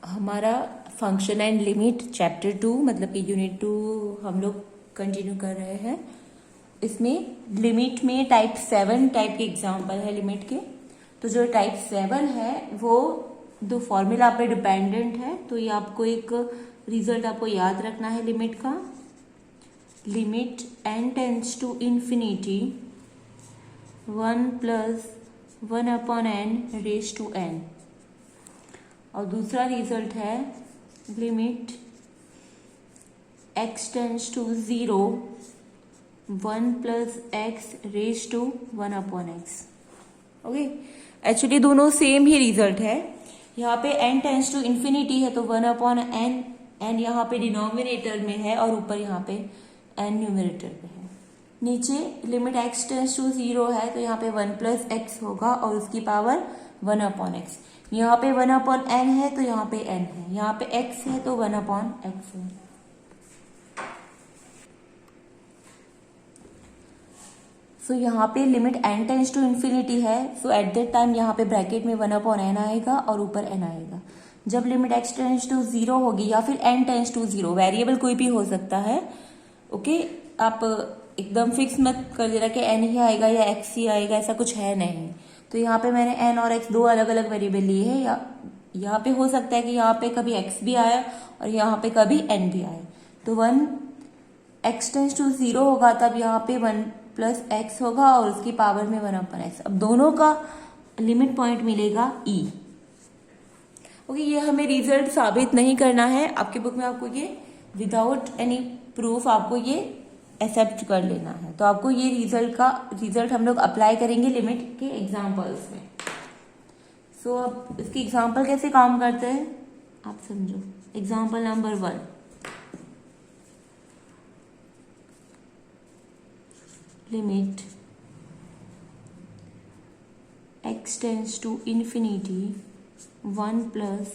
हमारा function and limit chapter 2 मतलब कि यूनिट 2 हम लोग कंटिन्यू कर रहे हैं। इसमें लिमिट में टाइप 7 टाइप के एग्जाम्पल है लिमिट के। तो जो टाइप 7 है वो दो फॉर्मूला पे डिपेंडेंट है। तो ये आपको एक रिजल्ट आपको याद रखना है लिमिट का। Limit n tends to infinity 1 plus 1/n raise to n। और दूसरा रिजल्ट है limit x tends to 0 1 plus x raise to 1/x। Okay, actually दोनों सेम ही रिजल्ट है। यहाँ पे n टेंड्स टू इंफिनिटी है तो 1/n, n यहाँ पे डिनोमिनेटर में है और ऊपर यहाँ पे n न्यूमरेटर पे है। नीचे लिमिट x टेंड्स टू 0 है तो यहाँ पे 1 प्लस एक्स होगा और उसकी पावर 1/x। यहाँ पे 1/n है तो यहाँ पे n है, यहाँ पे x है तो 1/x है। सो यहाँ पे limit n tends to infinity है, सो एट दैट टाइम यहाँ पे ब्रैकेट में 1/n आएगा और ऊपर n आएगा। जब लिमिट x टेंड्स टू 0 होगी या फिर n टेंड्स टू 0, वेरिएबल कोई भी हो सकता है। ओके, आप एकदम फिक्स मत कर देना कि n ही आएगा या x ही आएगा, ऐसा कुछ है नहीं। तो यहाँ पे मैंने n और x दो अलग अलग वेरिएबल लिए हैं। या यहाँ पे हो सकता है कि यहाँ पे कभी x भी आया और यहाँ पे कभी n भी आया। तो 1 x टेंड्स टू 0 होगा तब यहाँ पे 1 प्लस एक्स होगा और उसकी पावर में 1/x। अब दोनों का लिमिट पॉइंट मिलेगा e। ओके, ये हमें रिजल्ट साबित नहीं करना है। आपकी बुक में आपको ये विदाउट एनी प्रूफ आपको ये एक्सेप्ट कर लेना है। तो आपको ये रिजल्ट हम लोग अप्लाई करेंगे लिमिट के एग्जाम्पल्स में। सो अब इसके एग्जाम्पल कैसे काम करते हैं आप समझो। Example number 1, limit x tends to infinity 1 plus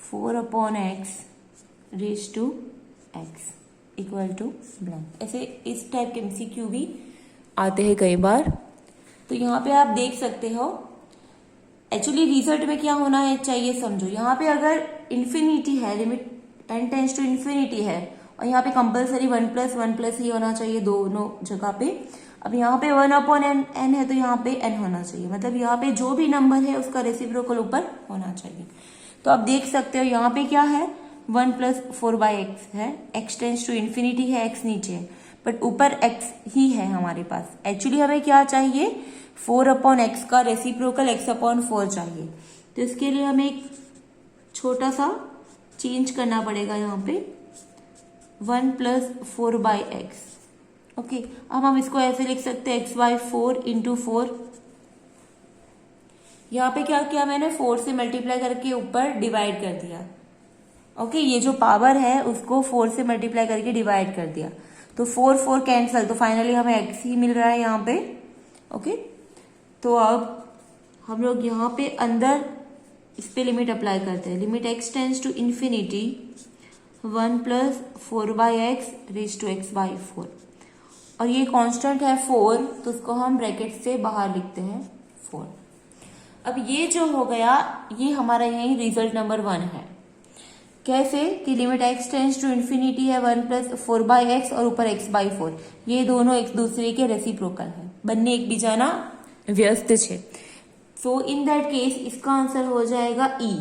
4/x raise to x equal to blank. ऐसे इस टाइप के MCQ भी आते हैं कई बार। तो यहाँ पे आप देख सकते हो एक्चुअली रिजल्ट में क्या होना है चाहिए समझो। यहाँ पे अगर इंफिनिटी है, limit n tends to infinity है और यहाँ पे कंपलसरी 1 प्लस ही होना चाहिए दोनों जगह पे। अब यहाँ पे 1/n है तो यहाँ पे n होना चाहिए, मतलब यहाँ पे जो भी नंबर है उसका रेसिप्रोकल ऊपर होना चाहिए। तो आप देख सकते हो यहाँ पे क्या है 1 प्लस 4/x है, x टेंड्स टू इंफिनिटी है, x नीचे है बट ऊपर x ही है हमारे पास। एक्चुअली हमें क्या चाहिए 4/x का रेसिप्रोकल x/4 चाहिए। तो इसके लिए हमें एक छोटा सा चेंज करना पड़ेगा यहाँ पे 1 प्लस 4/x। ओके, अब हम इसको ऐसे लिख सकते हैं x/4 इंटू 4। यहाँ पे क्या किया मैंने 4 से मल्टीप्लाई करके ऊपर डिवाइड कर दिया। ओके, ये जो पावर है उसको 4 से मल्टीप्लाई करके डिवाइड कर दिया तो 4 कैंसल, तो फाइनली हमें x ही मिल रहा है यहाँ पे। ओके, तो अब हम लोग यहाँ पे अंदर इस पे लिमिट अप्लाई करते हैं। Limit x tends to infinity 1 plus 4/x raise to x/4 और ये कांस्टेंट है 4 तो उसको हम ब्रैकेट से बाहर लिखते हैं 4। अब ये जो हो गया ये हमारा यही रिजल्ट नंबर 1 है। कैसे कि limit x tends to infinity है 1 प्लस 4/x और ऊपर x/4, ये दोनों एक दूसरे के रेसिप्रोकल है, बनने एक बीजाना व्यस्त है। सो इन दैट केस इसका आंसर हो जाएगा e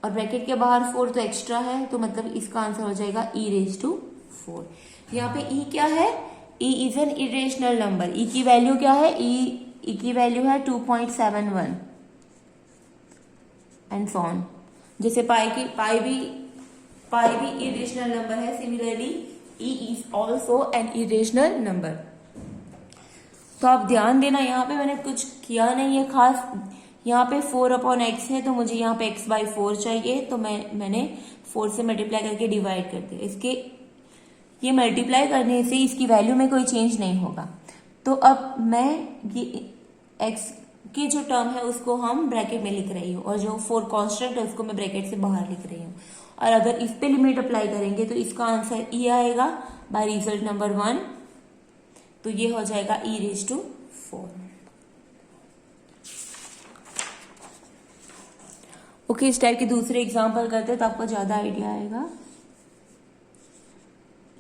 और ब्रैकेट के बाहर 4 तो एक्स्ट्रा है तो मतलब इसका आंसर हो जाएगा e रेज टू 4। यहाँ पे e क्या है, e is an irrational number. e की वैल्यू क्या है, e की वैल्यू है 2.71 एंड सो ऑन। जैसे पाई भी इरेशनल नंबर है, similarly e is also an irrational number. तो आप ध्यान देना यहाँ पे मैंने कुछ किया नहीं है खास। यहाँ पे 4/x है तो मुझे यहाँ पे x/4 चाहिए तो मैंने 4 से मल्टीप्लाई करके डिवाइड कर दिया। इसके ये मल्टीप्लाई करने से इसकी वैल्यू में कोई चेंज नहीं होगा। तो अब मैं ये x की जो टर्म है उसको हम ब्रैकेट में लिख रही हूँ और जो 4 कांस्टेंट है उसको मैं ब्रैकेट से बाहर लिख रही हूँ। और अगर इस पे लिमिट अप्लाई करेंगे तो इसका आंसर e आएगा बाय रिजल्ट नंबर 1। तो ये हो जाएगा e रेज टू 4। ओके, इस टाइप के दूसरे एग्जाम्पल करते हैं तो आपको ज्यादा आइडिया आएगा।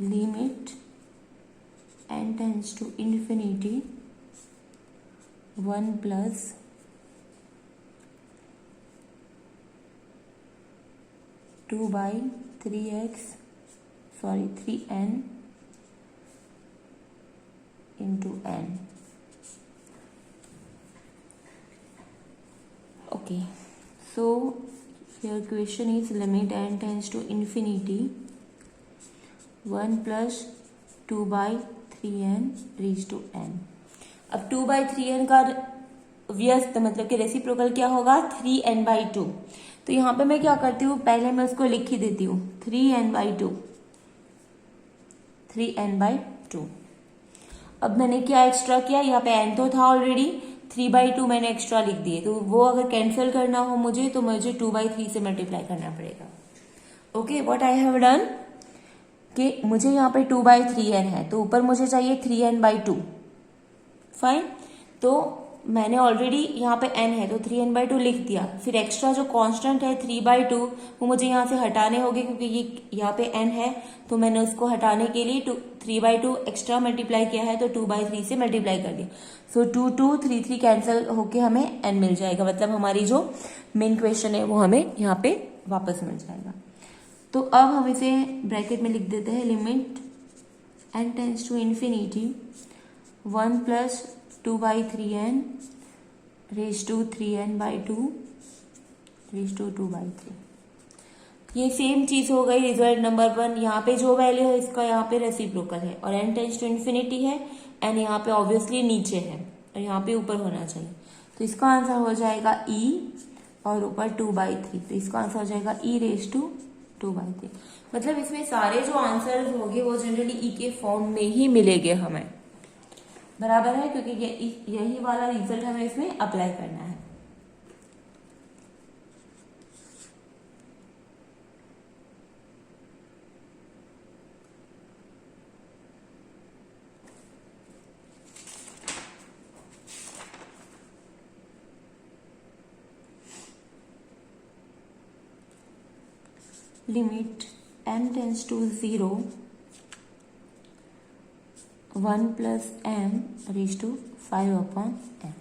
Limit n tends to infinity 1 plus two by 3n into n. Okay, so here question is limit n tends to infinity 1 plus 2 by 3n raised to n. अब 2 by 3n का व्यस्त मतलब कि रेसिप्रोकल क्या होगा 3n by 2। तो यहाँ पे मैं क्या करती हूँ, पहले मैं उसको लिख ही देती हूँ 3n by 2। अब मैंने क्या एक्स्ट्रा किया, यहाँ पे n तो था ऑलरेडी, 3/2 मैंने एक्स्ट्रा लिख दिए, तो वो अगर कैंसिल करना हो मुझे तो मुझे 2/3 से मल्टीप्लाई करना पड़ेगा। Okay, what I have done कि मुझे यहाँ पे 2/3n है तो ऊपर मुझे चाहिए 3n/2। फाइन, तो मैंने ऑलरेडी यहाँ पे n है तो 3n/2 लिख दिया। फिर एक्स्ट्रा जो कांस्टेंट है 3/2 वो मुझे यहाँ से हटाने होंगे क्योंकि ये यहाँ पे n है, तो मैंने उसको हटाने के लिए 3/2 एक्स्ट्रा मल्टीप्लाई किया है तो 2/3 से मल्टीप्लाई कर दिया। सो 2 2 3 3 कैंसिल होके हमें n मिल जाएगा, मतलब हमारी जो मेन क्वेश्चन है वो हमें यहाँ पे वापस मिल जाएगा। तो अब हम इसे ब्रैकेट में लिख देते हैं, limit n tends to infinity 1 plus 2/3n raise to 3n/2 raise to 2/3। ये सेम चीज हो गई रिजल्ट नंबर 1। यहाँ पे जो वैल्यू है इसका यहाँ पे रेसिप्रोकल है और n टेंड्स टू इंफिनिटी है, n यहाँ पे ऑब्वियसली नीचे है और यहाँ पे ऊपर होना चाहिए, तो इसका आंसर हो जाएगा e और ऊपर 2/3, तो इसका आंसर हो जाएगा e रेज टू 2/3। मतलब इसमें सारे जो आंसर होंगे वो जनरली e के फॉर्म में ही मिलेंगे हमें, बराबर है, क्योंकि यही वाला रिजल्ट हमें इसमें अप्लाई करना है। Limit m tends to 0 1 plus m raise to 5/m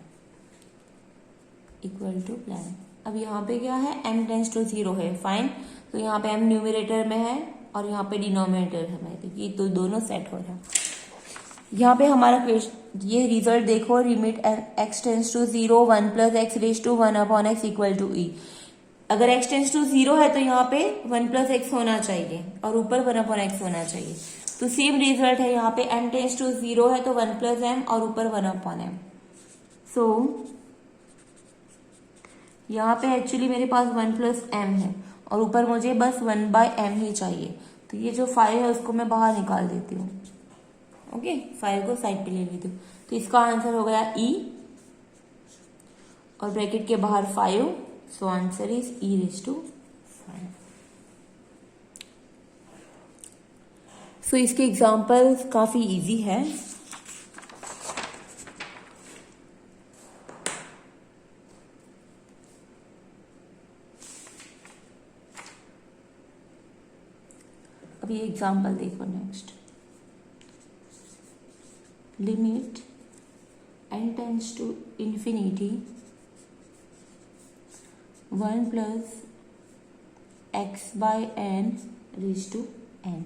equal to plan. अब यहाँ पे क्या है, m टेंड्स टू 0 है, फाइन, तो यहाँ पे m न्यूमरेटर में है और यहाँ पे डिनोमिनेटर है, तो ये तो दोनों सेट हो रहा। यहाँ पे हमारा क्वेश्चन ये रिजल्ट देखो, limit x tends to 0 1 plus x raise to 1/x equal to e। अगर x टेंड्स टू 0 है तो यहाँ पे 1 प्लस x होना चाहिए और ऊपर 1/x होना चाहिए, तो सेम रिजल्ट है। यहाँ पे m टेंड्स टू 0 है तो 1 प्लस m और ऊपर 1/m। सो यहाँ पे एक्चुअली मेरे पास 1 प्लस m है और ऊपर मुझे बस 1/m ही चाहिए, तो ये जो 5 है उसको मैं बाहर निकाल देती हूँ। ओके, 5 को साइड पे ले लेती हूँ, तो इसका आंसर हो गया e और ब्रैकेट के बाहर 5, so answer is e raise to 5। So इसके एग्जाम्पल्स काफी इजी है। अब ये एग्जाम्पल देखो next, limit n tends to infinity 1 plus x/n raise to n।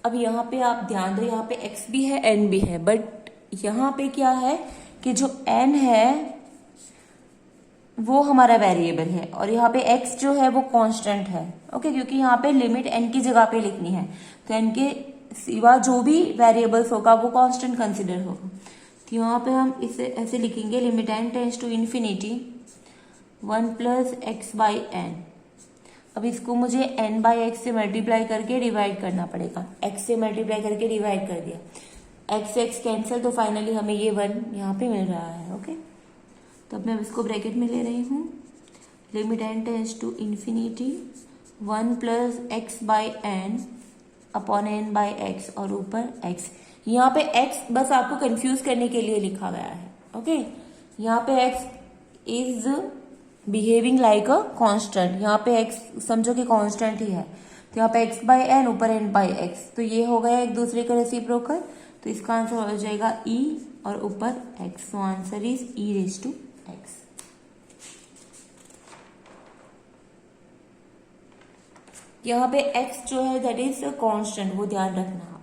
अब यहाँ पे आप ध्यान दो, यहाँ पे x भी है n भी है, बट यहाँ पे क्या है कि जो n है वो हमारा वेरिएबल है और यहाँ पे x जो है वो कांस्टेंट है। ओके, क्योंकि यहाँ पे लिमिट n की जगह पे लिखनी है, तो n के सिवा जो भी वेरिएबल्स होगा वो कांस्टेंट कंसिडर होगा। तो यहाँ पे हम इसे ऐसे लिखेंगे, limit n tends to infinity 1 plus x/n। अब इसको मुझे n/x से मल्टीप्लाई करके डिवाइड करना पड़ेगा, x से मल्टीप्लाई करके डिवाइड कर दिया, x कैंसिल, तो फाइनली हमें ये 1 यहाँ पे मिल रहा है। ओके, तो अब मैं इसको ब्रैकेट में ले रही हूँ, limit n tends to infinity 1 plus x/n upon n/x और ऊपर x। यहाँ पे x बस आपको कंफ्यूज करने के लिए लिखा गया है। ओके, यहाँ पे x is behaving like a constant. यहाँ पे x समझो कि कांस्टेंट ही है, तो यहाँ पे x बाई एन ऊपर n बाई एक्स, तो ये हो गया एक दूसरे का रेसिप्रोकल, तो इसका आंसर हो जाएगा e और ऊपर x, so answer is e raise to x। यहाँ पे x जो है दैट इज कांस्टेंट, वो ध्यान रखना आप।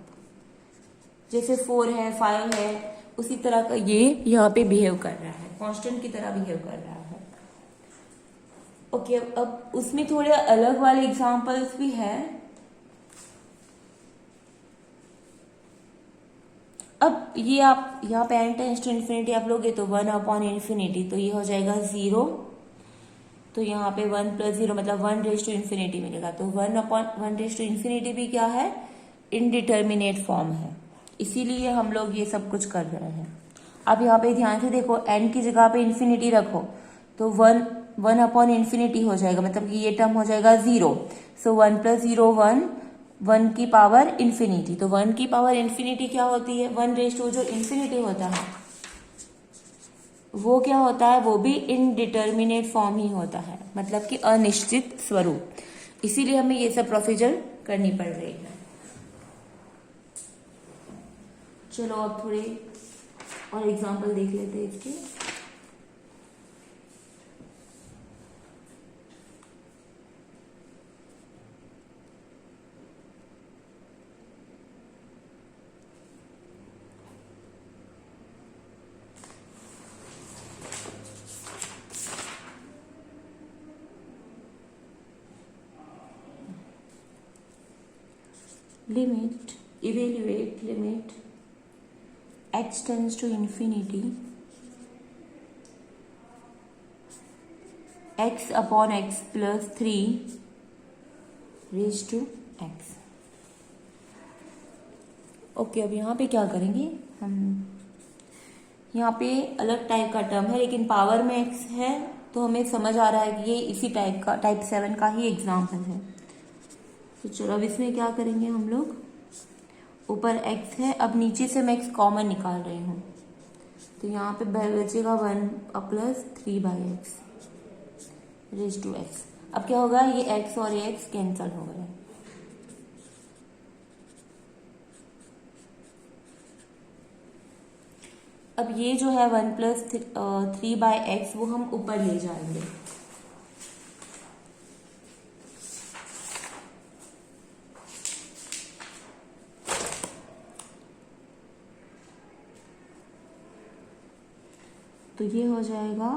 जैसे 4 है 5 है उसी तरह का ये यहाँ पे बिहेव कर रहा है, कांस्टेंट की तरह बिहेव कर रहा है। ओके, अब उसमें थोड़े अलग वाले एग्जांपल्स भी है। अब ये आप यहाँ पे n टेंड्स टू इन्फिनिटी आप लोगे तो 1 अपॉन इन्फिनिटी, तो ये हो जाएगा 0, तो यहाँ पे 1 प्लस 0 मतलब 1 रेज टू इन्फिनिटी मिलेगा। तो 1 अपॉन 1 रेज टू इन्फिनिटी भी क्या है, इनडिटर्मिनेट फॉर्म है, इसीलिए हम लोग ये सब कुछ कर रहे हैं। अब यहाँ पे ध्यान से देखो, n की जगह पे इन्फिनिटी रखो तो 1 अपॉन इन्फिनिटी हो जाएगा, मतलब कि ये टर्म हो जाएगा 0। सो 1 प्लस 0 1 की पावर इन्फिनिटी, तो 1 की पावर इन्फिनिटी क्या होती है, 1 रेज टू जो इन्फिनिटी होता है वो क्या होता है, वो भी इनडिटर्मिनेट फॉर्म ही होता है, मतलब कि अनिश्चित स्वरूप, इसीलिए हमें ये सब प्रोसीजर करनी पड़ रही है। चलो अब थोड़े और एग्जांपल देख लेते हैं इसके। Limit, evaluate limit x tends to infinity x upon x plus 3 raised to x। Okay, अब यहाँ पे क्या करेंगे हम, यहाँ पे अलग टाइप का टर्म है लेकिन पावर में x है, तो हमें समझ आ रहा है कि ये इसी टाइप का टाइप 7 का ही एग्जाम्पल है। तो चलो अब इसमें क्या करेंगे हम लोग, ऊपर x है, अब नीचे से मैं x कॉमन निकाल रही हूँ, तो यहाँ पे बचेगा 1 plus 3 by x raise to x। अब क्या होगा, ये x और ये x कैंसल हो गया। अब ये जो है 1 प्लस 3 बाई एक्स वो हम ऊपर ले जाएंगे, तो ये हो जाएगा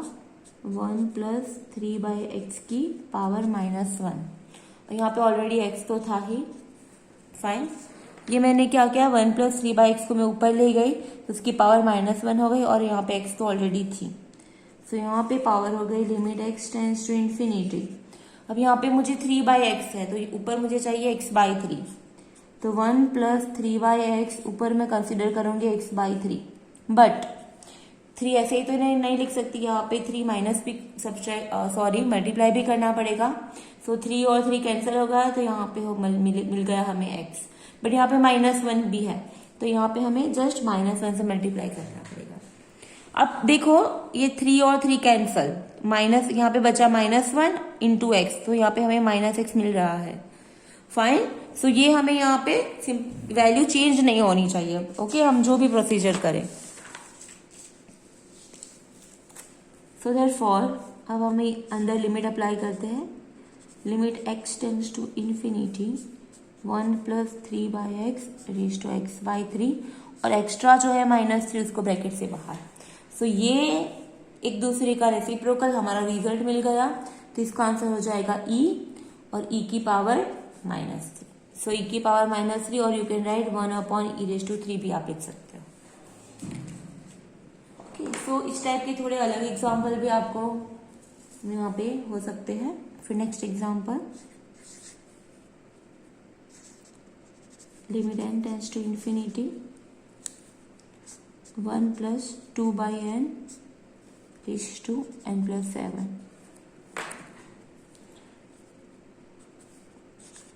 1 प्लस 3 बाई एक्स की पावर -1, और यहाँ पे ऑलरेडी x तो था ही, फाइन। ये मैंने क्या किया, 1 प्लस 3 बाई एक्स को मैं ऊपर ले गई तो उसकी पावर -1 हो गई, और यहाँ पे x तो ऑलरेडी थी, तो यहाँ पे पावर हो गई limit x tends to infinity. अब यहाँ पे मुझे 3 बाई एक्स है तो ऊपर मुझे चाहिए x बाई 3, तो 1 प्लस 3 बाई एक्स ऊपर मैं कंसिडर करूंगी x बाई 3, बट 3 ऐसे ही तो नहीं लिख सकती, यहाँ पे 3 माइनस भी मल्टीप्लाई भी करना पड़ेगा, सो 3 और 3 कैंसिल हो गया, तो यहाँ पे मिल गया हमें x, बट यहाँ पे -1 भी है, तो यहाँ पे हमें जस्ट -1 से मल्टीप्लाई करना पड़ेगा। अब देखो ये 3 और 3 कैंसल, माइनस यहाँ पे बचा -1 इंटू एक्स, तो यहाँ पे हमें -x मिल रहा है, फाइन। सो ये हमें यहाँ पे वैल्यू चेंज नहीं होनी चाहिए, ओके, हम जो भी प्रोसीजर करें। सो देयरफॉर अब हमें अंदर लिमिट अप्लाई करते हैं, limit x tends to infinity 1 plus 3 by x raise to x by 3, और एक्स्ट्रा जो है -3 उसको ब्रैकेट से बाहर। सो ये एक दूसरे का रेसिप्रोकल, हमारा रिजल्ट मिल गया, तो इसका आंसर हो जाएगा e, और e की पावर -3, सो e की पावर -3, और you can write 1 upon e raise to 3 भी आप लिख सकते हो। सो इस टाइप के थोड़े अलग एग्जाम्पल भी आपको यहाँ पे हो सकते हैं। फिर next example, limit n tends to infinity 1 plus 2 by n raise to n plus 7।